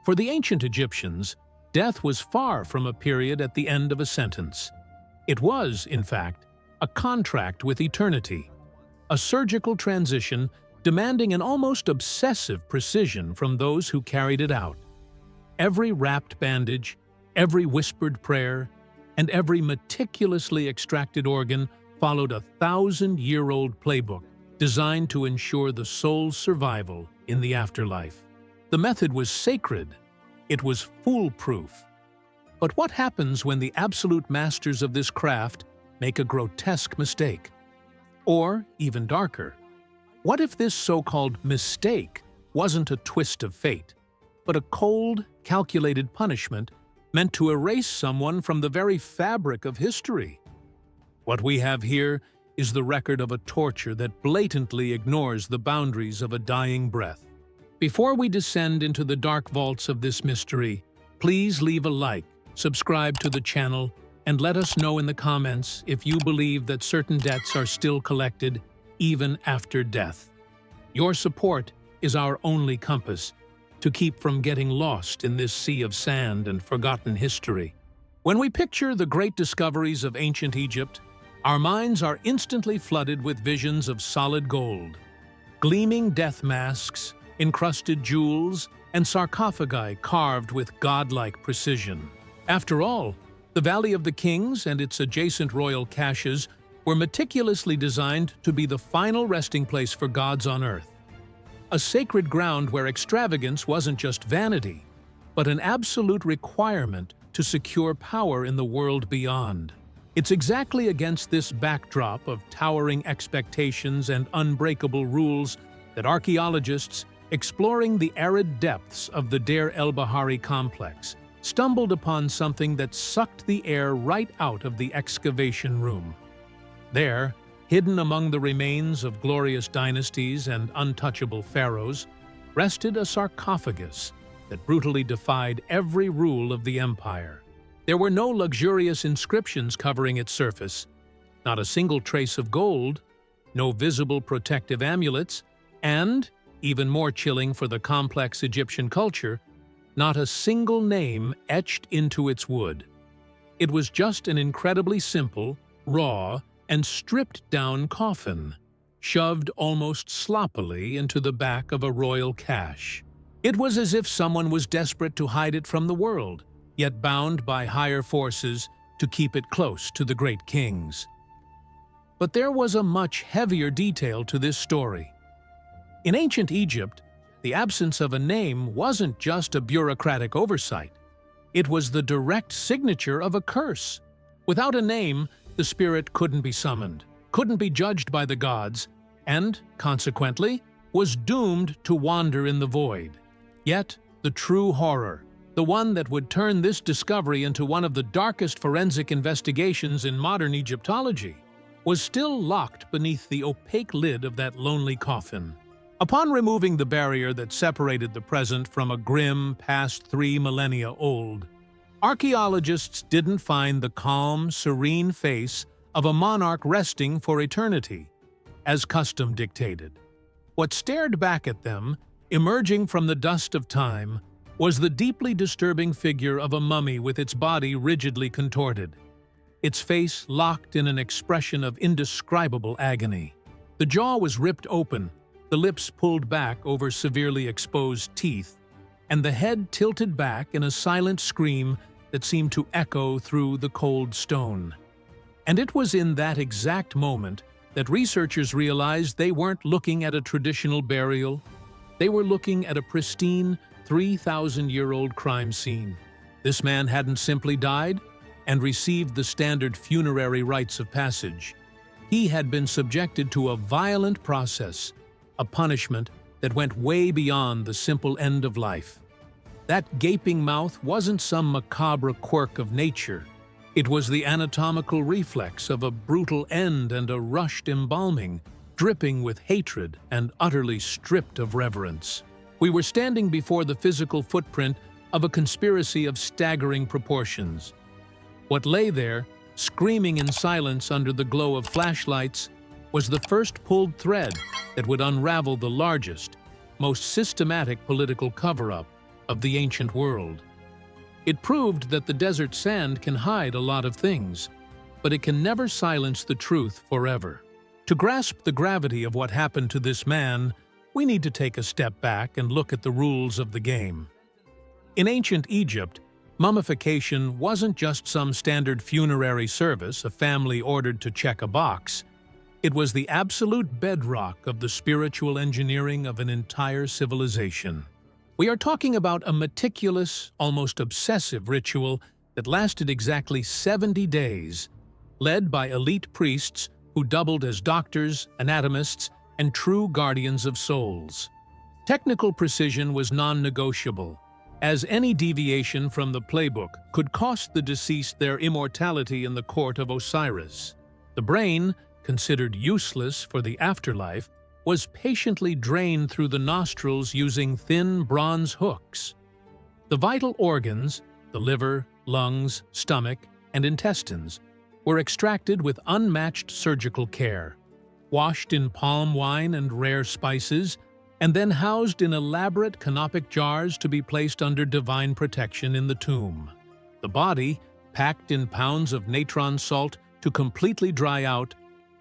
For the ancient Egyptians, death was far from a period at the end of a sentence. It was, in fact, a contract with eternity, a surgical transition demanding an almost obsessive precision from those who carried it out. Every wrapped bandage, every whispered prayer, and every meticulously extracted organ followed a 1,000-year-old playbook designed to ensure the soul's survival in the afterlife. The method was sacred. It was foolproof. But what happens when the absolute masters of this craft make a grotesque mistake? Or, even darker, what if this so-called mistake wasn't a twist of fate, but a cold, calculated punishment meant to erase someone from the very fabric of history? What we have here is the record of a torture that blatantly ignores the boundaries of a dying breath. Before we descend into the dark vaults of this mystery, please leave a like, subscribe to the channel, and let us know in the comments if you believe that certain debts are still collected even after death. Your support is our only compass to keep from getting lost in this sea of sand and forgotten history. When we picture the great discoveries of ancient Egypt, our minds are instantly flooded with visions of solid gold, gleaming death masks, encrusted jewels, and sarcophagi carved with godlike precision. After all, the Valley of the Kings and its adjacent royal caches were meticulously designed to be the final resting place for gods on earth. A sacred ground where extravagance wasn't just vanity, but an absolute requirement to secure power in the world beyond. It's exactly against this backdrop of towering expectations and unbreakable rules that archaeologists, exploring the arid depths of the Deir el-Bahari complex, stumbled upon something that sucked the air right out of the excavation room. There, hidden among the remains of glorious dynasties and untouchable pharaohs, rested a sarcophagus that brutally defied every rule of the empire. There were no luxurious inscriptions covering its surface, not a single trace of gold, no visible protective amulets, and, even more chilling for the complex Egyptian culture, not a single name etched into its wood. It was just an incredibly simple, raw, and stripped-down coffin, shoved almost sloppily into the back of a royal cache. It was as if someone was desperate to hide it from the world, yet bound by higher forces to keep it close to the great kings. But there was a much heavier detail to this story. In ancient Egypt, the absence of a name wasn't just a bureaucratic oversight. It was the direct signature of a curse. Without a name, the spirit couldn't be summoned, couldn't be judged by the gods, and, consequently, was doomed to wander in the void. Yet, the true horror, the one that would turn this discovery into one of the darkest forensic investigations in modern Egyptology, was still locked beneath the opaque lid of that lonely coffin. Upon removing the barrier that separated the present from a grim past 3 millennia old, archaeologists didn't find the calm, serene face of a monarch resting for eternity, as custom dictated. What stared back at them, emerging from the dust of time, was the deeply disturbing figure of a mummy with its body rigidly contorted, its face locked in an expression of indescribable agony. The jaw was ripped open, the lips pulled back over severely exposed teeth, and the head tilted back in a silent scream that seemed to echo through the cold stone. And it was in that exact moment that researchers realized they weren't looking at a traditional burial. They were looking at a pristine, 3,000-year-old crime scene. This man hadn't simply died and received the standard funerary rites of passage. He had been subjected to a violent process, a punishment that went way beyond the simple end of life. That gaping mouth wasn't some macabre quirk of nature. It was the anatomical reflex of a brutal end and a rushed embalming, dripping with hatred and utterly stripped of reverence. We were standing before the physical footprint of a conspiracy of staggering proportions. What lay there, screaming in silence under the glow of flashlights, was the first pulled thread that would unravel the largest, most systematic political cover-up of the ancient world. It proved that the desert sand can hide a lot of things, but it can never silence the truth forever. To grasp the gravity of what happened to this man, we need to take a step back and look at the rules of the game. In ancient Egypt, mummification wasn't just some standard funerary service a family ordered to check a box. It was the absolute bedrock of the spiritual engineering of an entire civilization. We are talking about a meticulous, almost obsessive ritual that lasted exactly 70 days, led by elite priests who doubled as doctors, anatomists, and true guardians of souls. Technical precision was non-negotiable, as any deviation from the playbook could cost the deceased their immortality in the court of Osiris. The brain, considered useless for the afterlife, was patiently drained through the nostrils using thin bronze hooks. The vital organs, the liver, lungs, stomach, and intestines, were extracted with unmatched surgical care, washed in palm wine and rare spices, and then housed in elaborate canopic jars to be placed under divine protection in the tomb. The body, packed in pounds of natron salt to completely dry out,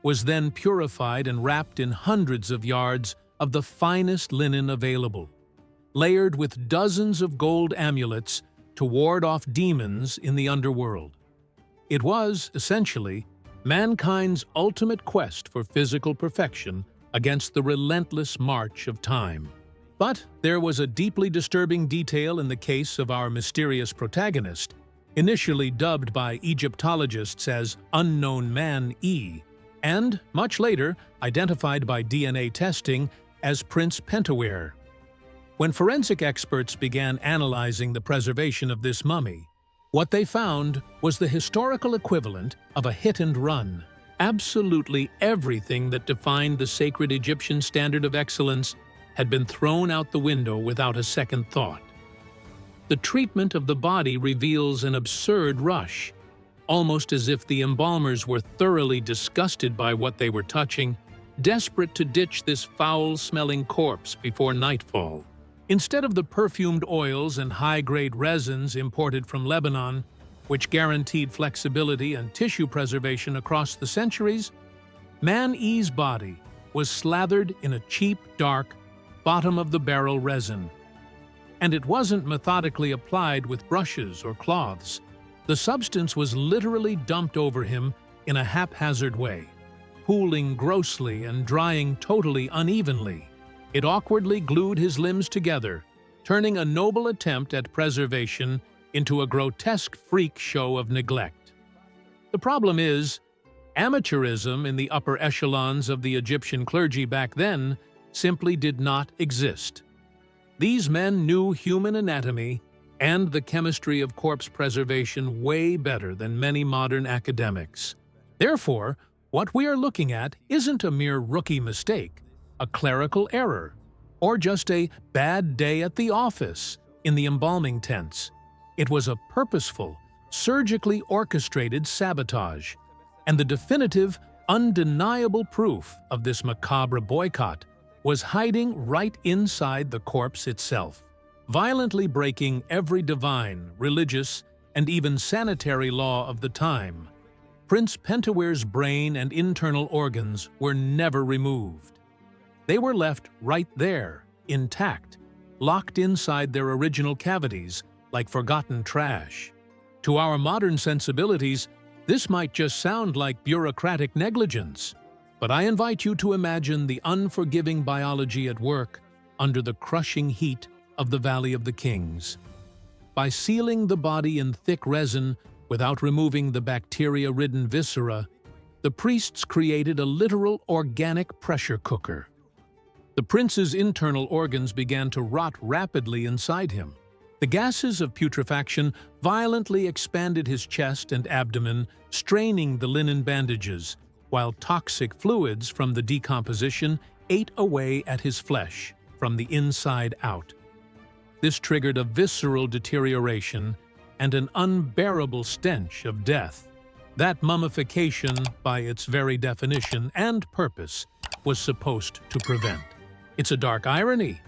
was then purified and wrapped in hundreds of yards of the finest linen available, layered with dozens of gold amulets to ward off demons in the underworld. It was, essentially, mankind's ultimate quest for physical perfection against the relentless march of time. But there was a deeply disturbing detail in the case of our mysterious protagonist, initially dubbed by Egyptologists as Unknown Man E, and, much later, identified by DNA testing as Prince Pentawere. When forensic experts began analyzing the preservation of this mummy, what they found was the historical equivalent of a hit and run. Absolutely everything that defined the sacred Egyptian standard of excellence had been thrown out the window without a second thought. The treatment of the body reveals an absurd rush, almost as if the embalmers were thoroughly disgusted by what they were touching, desperate to ditch this foul-smelling corpse before nightfall. Instead of the perfumed oils and high-grade resins imported from Lebanon, which guaranteed flexibility and tissue preservation across the centuries, Man E's body was slathered in a cheap, dark, bottom-of-the-barrel resin. And it wasn't methodically applied with brushes or cloths. The substance was literally dumped over him in a haphazard way, pooling grossly and drying totally unevenly. It awkwardly glued his limbs together, turning a noble attempt at preservation into a grotesque freak show of neglect. The problem is, amateurism in the upper echelons of the Egyptian clergy back then simply did not exist. These men knew human anatomy and the chemistry of corpse preservation way better than many modern academics. Therefore, what we are looking at isn't a mere rookie mistake, a clerical error, or just a bad day at the office in the embalming tents. It was a purposeful, surgically orchestrated sabotage, and the definitive, undeniable proof of this macabre boycott was hiding right inside the corpse itself, violently breaking every divine, religious, and even sanitary law of the time. Prince Pentaware's brain and internal organs were never removed. They were left right there, intact, locked inside their original cavities like forgotten trash. To our modern sensibilities, this might just sound like bureaucratic negligence, but I invite you to imagine the unforgiving biology at work under the crushing heat of the Valley of the Kings. By sealing the body in thick resin without removing the bacteria-ridden viscera, the priests created a literal organic pressure cooker. The prince's internal organs began to rot rapidly inside him. The gases of putrefaction violently expanded his chest and abdomen, straining the linen bandages, while toxic fluids from the decomposition ate away at his flesh from the inside out. This triggered a visceral deterioration and an unbearable stench of death. That mummification, by its very definition and purpose, was supposed to prevent. It's a dark irony.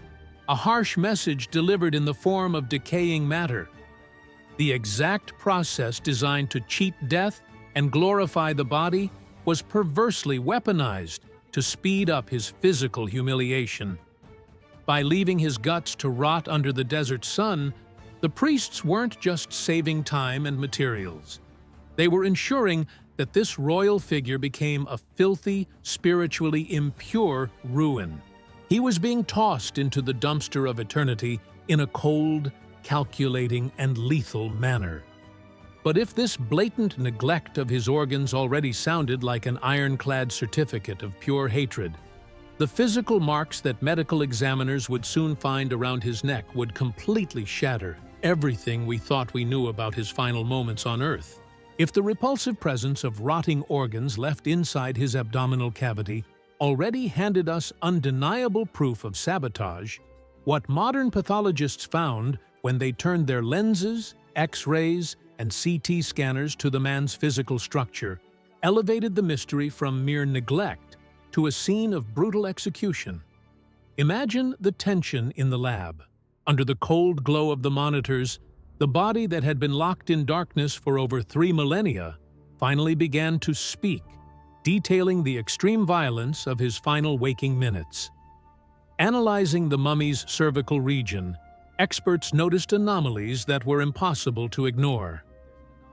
a harsh message delivered in the form of decaying matter. The exact process designed to cheat death and glorify the body was perversely weaponized to speed up his physical humiliation. By leaving his guts to rot under the desert sun, the priests weren't just saving time and materials. They were ensuring that this royal figure became a filthy, spiritually impure ruin. He was being tossed into the dumpster of eternity in a cold, calculating, and lethal manner. But if this blatant neglect of his organs already sounded like an ironclad certificate of pure hatred, the physical marks that medical examiners would soon find around his neck would completely shatter everything we thought we knew about his final moments on Earth. If the repulsive presence of rotting organs left inside his abdominal cavity already handed us undeniable proof of sabotage, what modern pathologists found when they turned their lenses, X-rays, and CT scanners to the man's physical structure elevated the mystery from mere neglect to a scene of brutal execution. Imagine the tension in the lab. Under the cold glow of the monitors, the body that had been locked in darkness for over 3 millennia finally began to speak, detailing the extreme violence of his final waking minutes. Analyzing the mummy's cervical region, experts noticed anomalies that were impossible to ignore.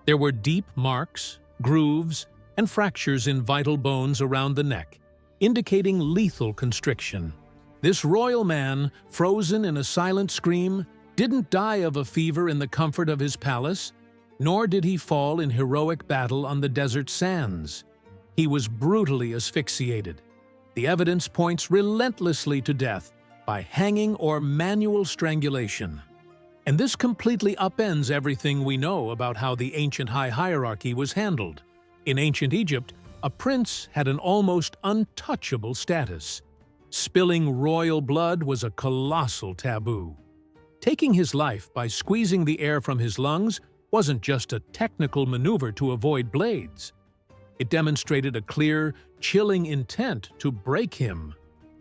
There were deep marks, grooves, and fractures in vital bones around the neck, indicating lethal constriction. This royal man, frozen in a silent scream, didn't die of a fever in the comfort of his palace, nor did he fall in heroic battle on the desert sands. He was brutally asphyxiated. The evidence points relentlessly to death by hanging or manual strangulation. And this completely upends everything we know about how the ancient high hierarchy was handled. In ancient Egypt, a prince had an almost untouchable status. Spilling royal blood was a colossal taboo. Taking his life by squeezing the air from his lungs wasn't just a technical maneuver to avoid blades. It demonstrated a clear, chilling intent to break him,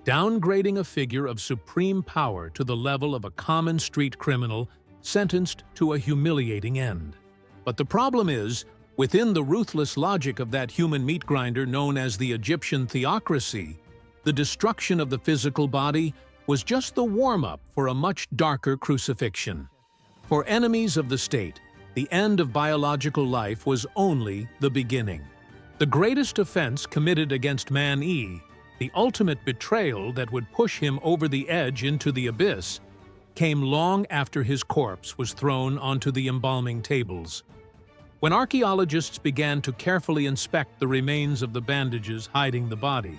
downgrading a figure of supreme power to the level of a common street criminal sentenced to a humiliating end. But the problem is, within the ruthless logic of that human meat grinder known as the Egyptian theocracy, the destruction of the physical body was just the warm-up for a much darker crucifixion. For enemies of the state, the end of biological life was only the beginning. The greatest offense committed against man-E, the ultimate betrayal that would push him over the edge into the abyss, came long after his corpse was thrown onto the embalming tables. When archaeologists began to carefully inspect the remains of the bandages hiding the body,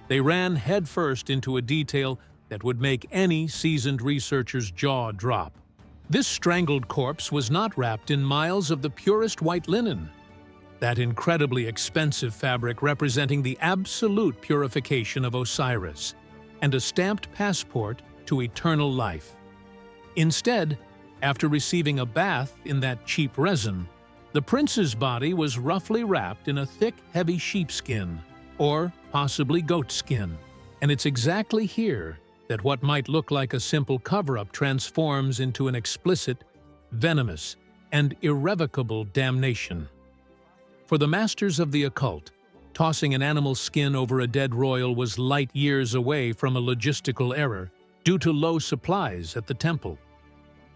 they ran headfirst into a detail that would make any seasoned researcher's jaw drop. This strangled corpse was not wrapped in miles of the purest white linen, that incredibly expensive fabric representing the absolute purification of Osiris, and a stamped passport to eternal life. Instead, after receiving a bath in that cheap resin, the prince's body was roughly wrapped in a thick, heavy sheepskin, or possibly goatskin. And it's exactly here that what might look like a simple cover-up transforms into an explicit, venomous, and irrevocable damnation. For the masters of the occult, tossing an animal's skin over a dead royal was light years away from a logistical error due to low supplies at the temple.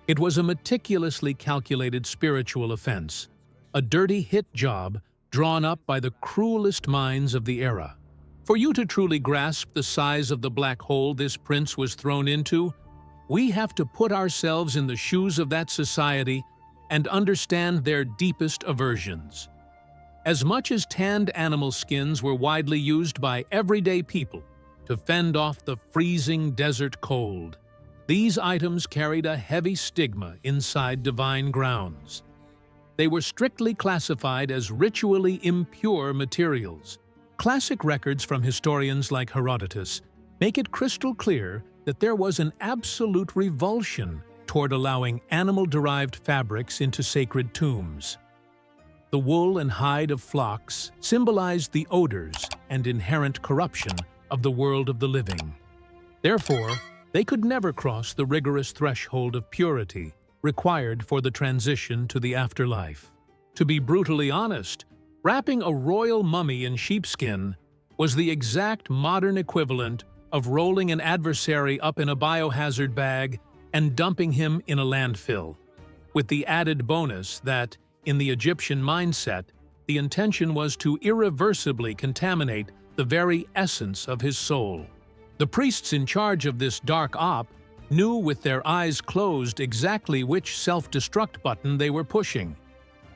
It was a meticulously calculated spiritual offense, a dirty hit job drawn up by the cruelest minds of the era. For you to truly grasp the size of the black hole this prince was thrown into, we have to put ourselves in the shoes of that society and understand their deepest aversions. As much as tanned animal skins were widely used by everyday people to fend off the freezing desert cold, these items carried a heavy stigma inside divine grounds. They were strictly classified as ritually impure materials. Classic records from historians like Herodotus make it crystal clear that there was an absolute revulsion toward allowing animal-derived fabrics into sacred tombs. The wool and hide of flocks symbolized the odors and inherent corruption of the world of the living. Therefore, They could never cross the rigorous threshold of purity required for the transition to the afterlife. To be brutally honest, wrapping a royal mummy in sheepskin was the exact modern equivalent of rolling an adversary up in a biohazard bag and dumping him in a landfill, with the added bonus that, in the Egyptian mindset, the intention was to irreversibly contaminate the very essence of his soul. The priests in charge of this dark op knew with their eyes closed exactly which self-destruct button they were pushing.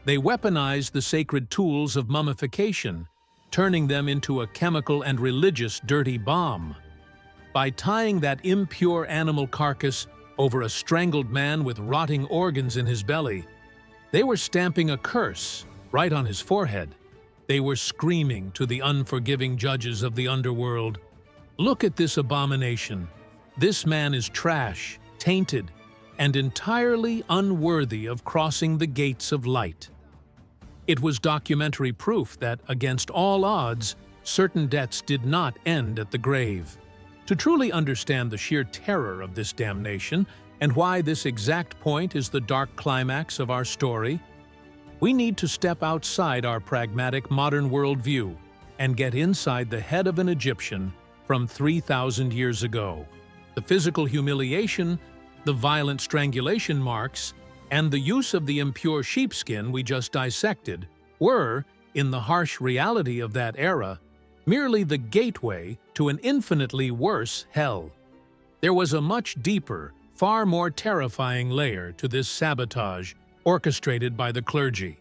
They weaponized the sacred tools of mummification, turning them into a chemical and religious dirty bomb. By tying that impure animal carcass over a strangled man with rotting organs in his belly, they were stamping a curse right on his forehead. They were screaming to the unforgiving judges of the underworld, "Look at this abomination. This man is trash, tainted, and entirely unworthy of crossing the gates of light." It was documentary proof that, against all odds, certain debts did not end at the grave. To truly understand the sheer terror of this damnation and why this exact point is the dark climax of our story, we need to step outside our pragmatic modern worldview and get inside the head of an Egyptian from 3,000 years ago. The physical humiliation, the violent strangulation marks, and the use of the impure sheepskin we just dissected were, in the harsh reality of that era, merely the gateway to an infinitely worse hell. There was a much deeper, far more terrifying layer to this sabotage orchestrated by the clergy.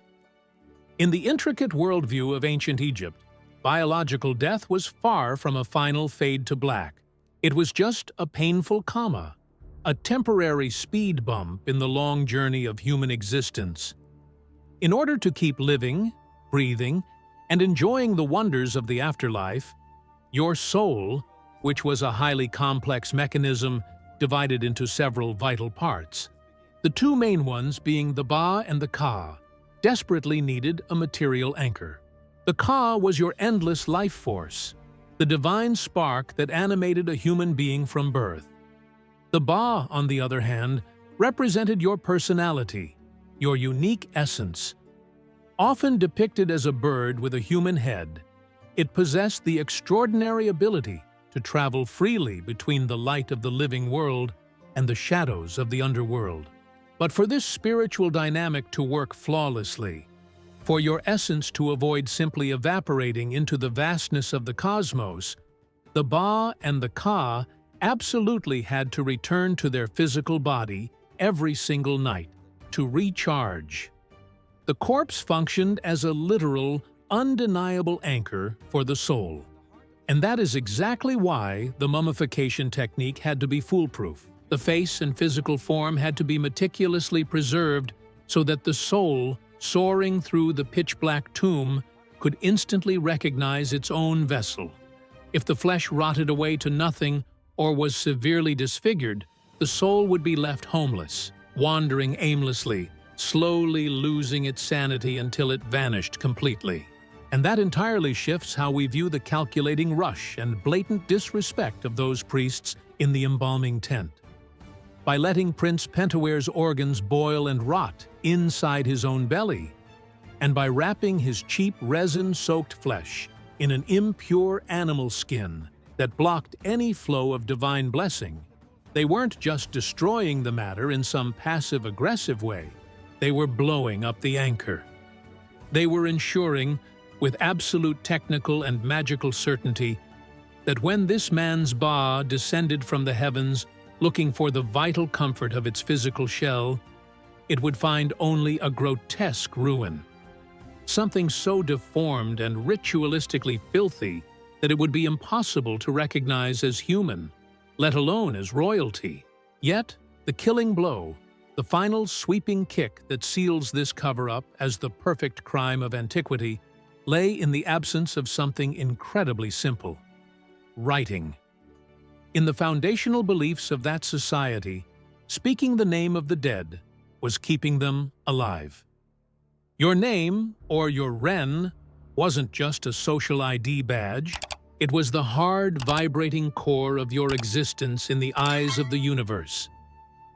In the intricate worldview of ancient Egypt, biological death was far from a final fade to black. It was just a painful comma, a temporary speed bump in the long journey of human existence. In order to keep living, breathing, and enjoying the wonders of the afterlife, your soul, which was a highly complex mechanism divided into several vital parts, the two main ones being the Ba and the Ka, desperately needed a material anchor. The Ka was your endless life force, the divine spark that animated a human being from birth. The Ba, on the other hand, represented your personality, your unique essence. Often depicted as a bird with a human head, it possessed the extraordinary ability to travel freely between the light of the living world and the shadows of the underworld. But for this spiritual dynamic to work flawlessly, for your essence to avoid simply evaporating into the vastness of the cosmos, the Ba and the Ka absolutely had to return to their physical body every single night to recharge. The corpse functioned as a literal, undeniable anchor for the soul. And that is exactly why the mummification technique had to be foolproof. The face and physical form had to be meticulously preserved so that the soul, soaring through the pitch-black tomb, could instantly recognize its own vessel. If the flesh rotted away to nothing or was severely disfigured, the soul would be left homeless, wandering aimlessly, slowly losing its sanity until it vanished completely. And that entirely shifts how we view the calculating rush and blatant disrespect of those priests in the embalming tent. By letting Prince Pentaware's organs boil and rot inside his own belly, and by wrapping his cheap resin-soaked flesh in an impure animal skin that blocked any flow of divine blessing, they weren't just destroying the matter in some passive-aggressive way. They were blowing up the anchor. They were ensuring, with absolute technical and magical certainty, that when this man's Ba descended from the heavens looking for the vital comfort of its physical shell, it would find only a grotesque ruin. Something so deformed and ritualistically filthy that it would be impossible to recognize as human, let alone as royalty. Yet, the killing blow, the final sweeping kick that seals this cover-up as the perfect crime of antiquity, lay in the absence of something incredibly simple: writing. In the foundational beliefs of that society, speaking the name of the dead was keeping them alive. Your name, or your Ren, wasn't just a social ID badge. It was the hard, vibrating core of your existence in the eyes of the universe.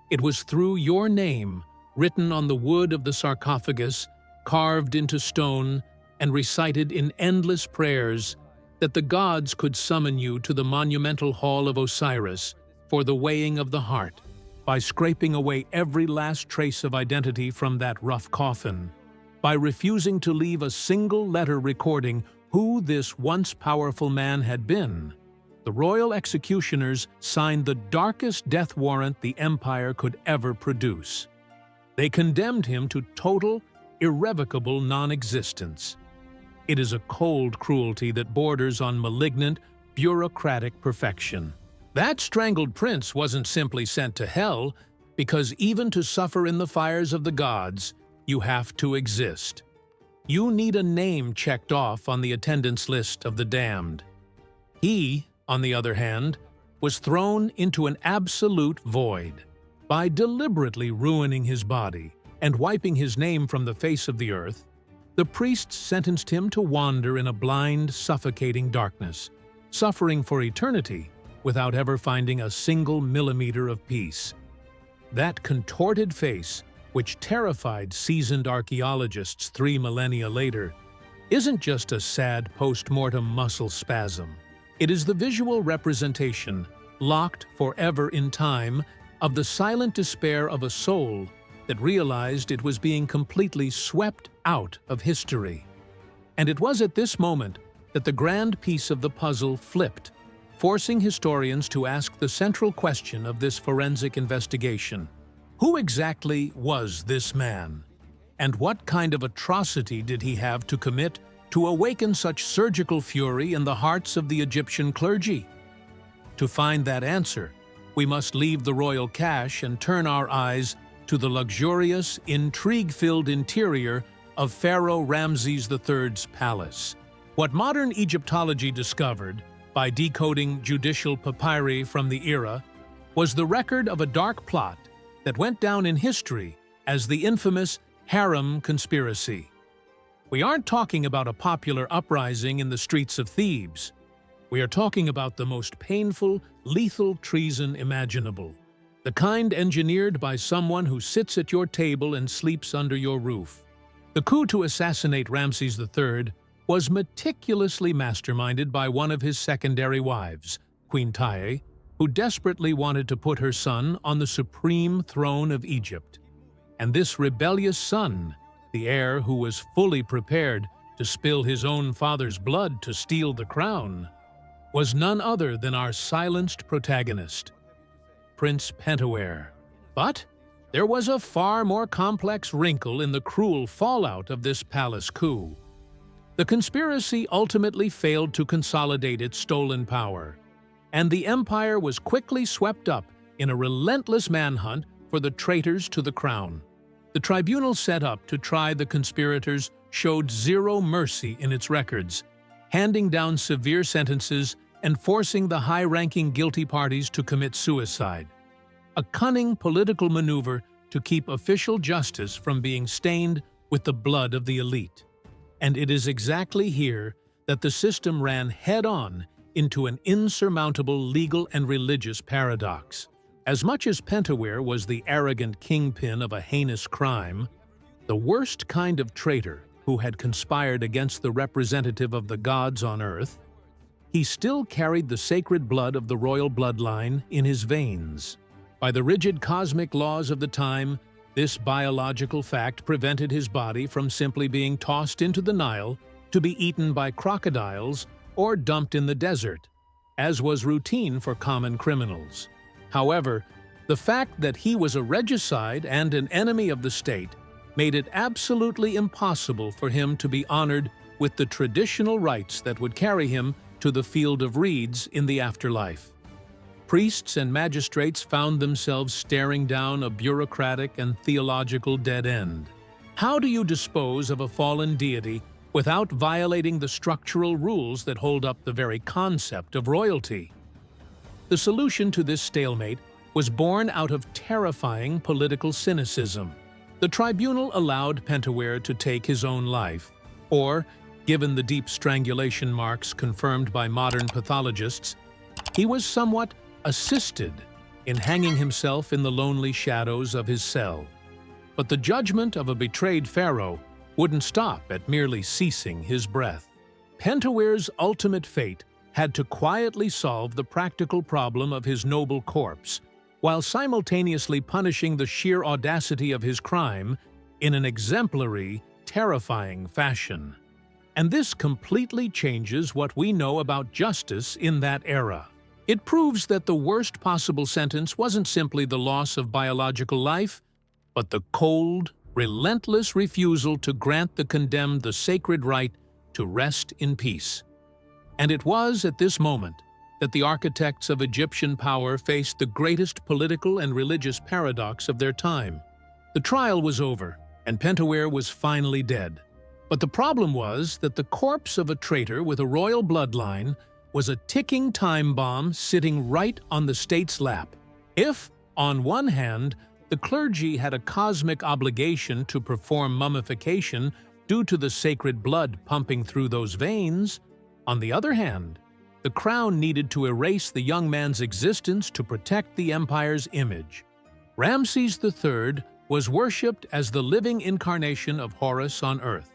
It was through your name, written on the wood of the sarcophagus, carved into stone, and recited in endless prayers, that the gods could summon you to the monumental hall of Osiris for the weighing of the heart, by scraping away every last trace of identity from that rough coffin, by refusing to leave a single letter recording who this once powerful man had been. The royal executioners signed the darkest death warrant the empire could ever produce. They condemned him to total, irrevocable non-existence. It is a cold cruelty that borders on malignant, bureaucratic perfection. That strangled prince wasn't simply sent to hell, because even to suffer in the fires of the gods, you have to exist. You need a name checked off on the attendance list of the damned. He, on the other hand, was thrown into an absolute void. By deliberately ruining his body and wiping his name from the face of the earth, the priests sentenced him to wander in a blind, suffocating darkness, suffering for eternity without ever finding a single millimeter of peace. That contorted face, which terrified seasoned archaeologists 3 millennia later, isn't just a sad post-mortem muscle spasm. It is the visual representation, locked forever in time, of the silent despair of a soul that realized it was being completely swept out of history. And it was at this moment that the grand piece of the puzzle flipped, forcing historians to ask the central question of this forensic investigation. Who exactly was this man? And what kind of atrocity did he have to commit to awaken such surgical fury in the hearts of the Egyptian clergy? To find that answer, we must leave the royal cache and turn our eyes to the luxurious, intrigue-filled interior of Pharaoh Ramses III's palace. What modern Egyptology discovered, by decoding judicial papyri from the era, was the record of a dark plot that went down in history as the infamous Harem Conspiracy. We aren't talking about a popular uprising in the streets of Thebes. We are talking about the most painful, lethal treason imaginable. The kind engineered by someone who sits at your table and sleeps under your roof. The coup to assassinate Ramses III was meticulously masterminded by one of his secondary wives, Queen Taye, who desperately wanted to put her son on the supreme throne of Egypt. And this rebellious son, the heir who was fully prepared to spill his own father's blood to steal the crown, was none other than our silenced protagonist, Prince Pentawere. But there was a far more complex wrinkle in the cruel fallout of this palace coup. The conspiracy ultimately failed to consolidate its stolen power, and the empire was quickly swept up in a relentless manhunt for the traitors to the crown. The tribunal set up to try the conspirators showed zero mercy in its records, handing down severe sentences and forcing the high-ranking guilty parties to commit suicide. A cunning political maneuver to keep official justice from being stained with the blood of the elite. And it is exactly here that the system ran head-on into an insurmountable legal and religious paradox. As much as Pentawere was the arrogant kingpin of a heinous crime, the worst kind of traitor who had conspired against the representative of the gods on earth, he still carried the sacred blood of the royal bloodline in his veins. By the rigid cosmic laws of the time, this biological fact prevented his body from simply being tossed into the Nile to be eaten by crocodiles or dumped in the desert, as was routine for common criminals. However, the fact that he was a regicide and an enemy of the state made it absolutely impossible for him to be honored with the traditional rites that would carry him to the field of reeds in the afterlife. Priests and magistrates found themselves staring down a bureaucratic and theological dead end. How do you dispose of a fallen deity without violating the structural rules that hold up the very concept of royalty? The solution to this stalemate was born out of terrifying political cynicism. The tribunal allowed Pentawere to take his own life, or, Given the deep strangulation marks confirmed by modern pathologists, he was somewhat assisted in hanging himself in the lonely shadows of his cell. But the judgment of a betrayed pharaoh wouldn't stop at merely ceasing his breath. Pentuer's ultimate fate had to quietly solve the practical problem of his noble corpse, while simultaneously punishing the sheer audacity of his crime in an exemplary, terrifying fashion. And this completely changes what we know about justice in that era. It proves that the worst possible sentence wasn't simply the loss of biological life, but the cold, relentless refusal to grant the condemned the sacred right to rest in peace. And it was at this moment that the architects of Egyptian power faced the greatest political and religious paradox of their time. The trial was over, and Pentuer was finally dead. But the problem was that the corpse of a traitor with a royal bloodline was a ticking time bomb sitting right on the state's lap. If, on one hand, the clergy had a cosmic obligation to perform mummification due to the sacred blood pumping through those veins, on the other hand, the crown needed to erase the young man's existence to protect the empire's image. Ramses III was worshipped as the living incarnation of Horus on earth,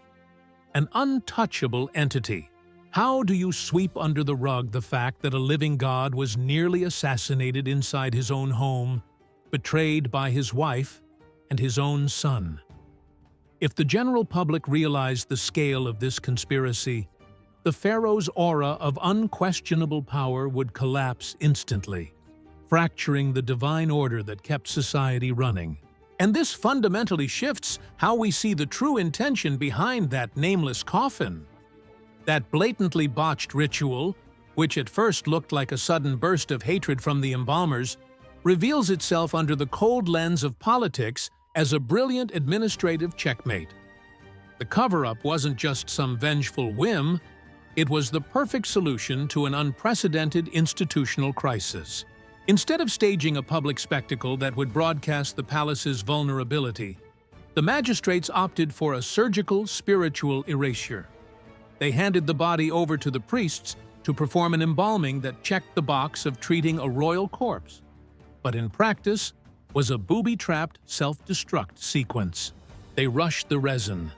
an untouchable entity. How do you sweep under the rug the fact that a living god was nearly assassinated inside his own home, betrayed by his wife and his own son? If the general public realized the scale of this conspiracy, the pharaoh's aura of unquestionable power would collapse instantly, fracturing the divine order that kept society running. And this fundamentally shifts how we see the true intention behind that nameless coffin. That blatantly botched ritual, which at first looked like a sudden burst of hatred from the embalmers, reveals itself under the cold lens of politics as a brilliant administrative checkmate. The cover-up wasn't just some vengeful whim, it was the perfect solution to an unprecedented institutional crisis. Instead of staging a public spectacle that would broadcast the palace's vulnerability, the magistrates opted for a surgical, spiritual erasure. They handed the body over to the priests to perform an embalming that checked the box of treating a royal corpse, but in practice was a booby-trapped self-destruct sequence. They rushed the resin,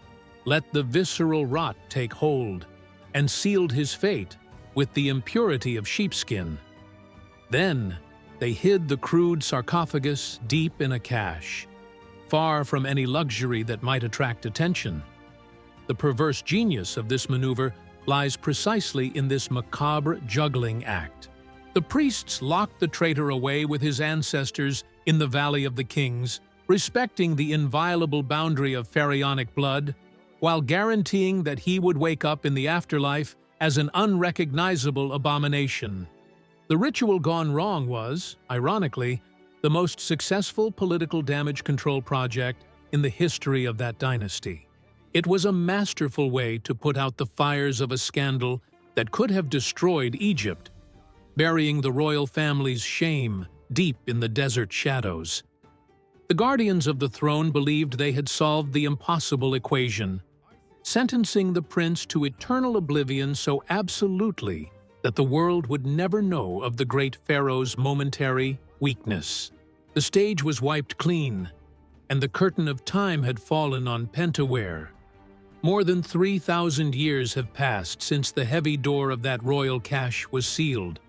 let the visceral rot take hold, and sealed his fate with the impurity of sheepskin. Then, they hid the crude sarcophagus deep in a cache, far from any luxury that might attract attention. The perverse genius of this maneuver lies precisely in this macabre juggling act. The priests locked the traitor away with his ancestors in the Valley of the Kings, respecting the inviolable boundary of pharaonic blood, while guaranteeing that he would wake up in the afterlife as an unrecognizable abomination. The ritual gone wrong was, ironically, the most successful political damage control project in the history of that dynasty. It was a masterful way to put out the fires of a scandal that could have destroyed Egypt, burying the royal family's shame deep in the desert shadows. The guardians of the throne believed they had solved the impossible equation, sentencing the prince to eternal oblivion so absolutely that the world would never know of the great pharaoh's momentary weakness. The stage was wiped clean, and the curtain of time had fallen on Pentuer. More than 3,000 years have passed since the heavy door of that royal cache was sealed,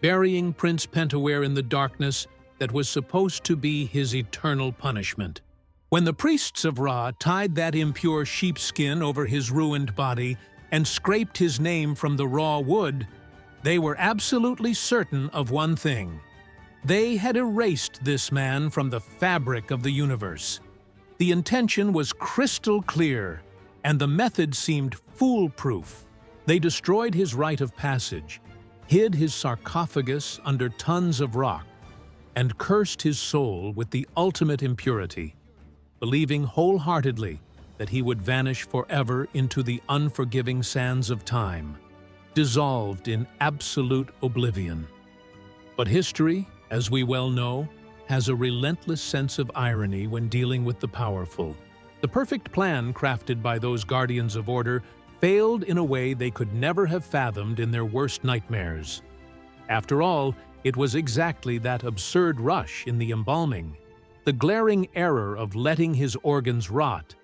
burying Prince Pentuer in the darkness that was supposed to be his eternal punishment. When the priests of Ra tied that impure sheepskin over his ruined body and scraped his name from the raw wood, they were absolutely certain of one thing. They had erased this man from the fabric of the universe. The intention was crystal clear, and the method seemed foolproof. They destroyed his rite of passage, hid his sarcophagus under tons of rock, and cursed his soul with the ultimate impurity, believing wholeheartedly that he would vanish forever into the unforgiving sands of time, dissolved in absolute oblivion. But history, as we well know, has a relentless sense of irony when dealing with the powerful. The perfect plan crafted by those guardians of order failed in a way they could never have fathomed in their worst nightmares. After all, it was exactly that absurd rush in the embalming, the glaring error of letting his organs rot,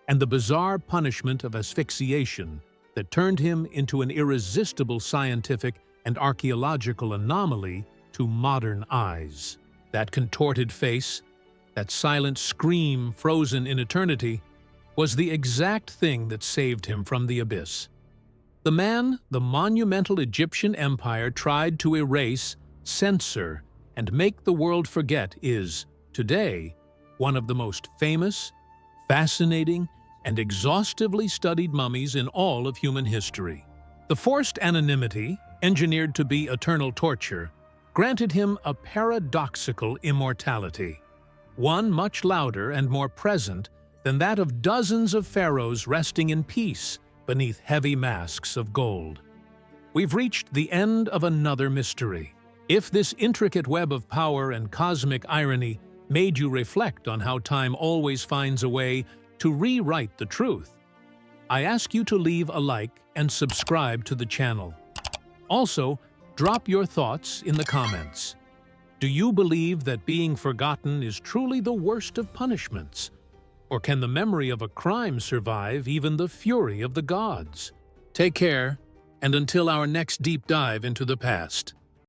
and the bizarre punishment of asphyxiation that turned him into an irresistible scientific and archaeological anomaly to modern eyes. That contorted face, that silent scream frozen in eternity, was the exact thing that saved him from the abyss. The man the monumental Egyptian empire tried to erase, censor, and make the world forget is, today, one of the most famous, fascinating, and exhaustively studied mummies in all of human history. The forced anonymity, engineered to be eternal torture, granted him a paradoxical immortality, one much louder and more present than that of dozens of pharaohs resting in peace beneath heavy masks of gold. We've reached the end of another mystery. If this intricate web of power and cosmic irony made you reflect on how time always finds a way to rewrite the truth, I ask you to leave a like and subscribe to the channel. Also, drop your thoughts in the comments. Do you believe that being forgotten is truly the worst of punishments? Or can the memory of a crime survive even the fury of the gods? Take care, and until our next deep dive into the past.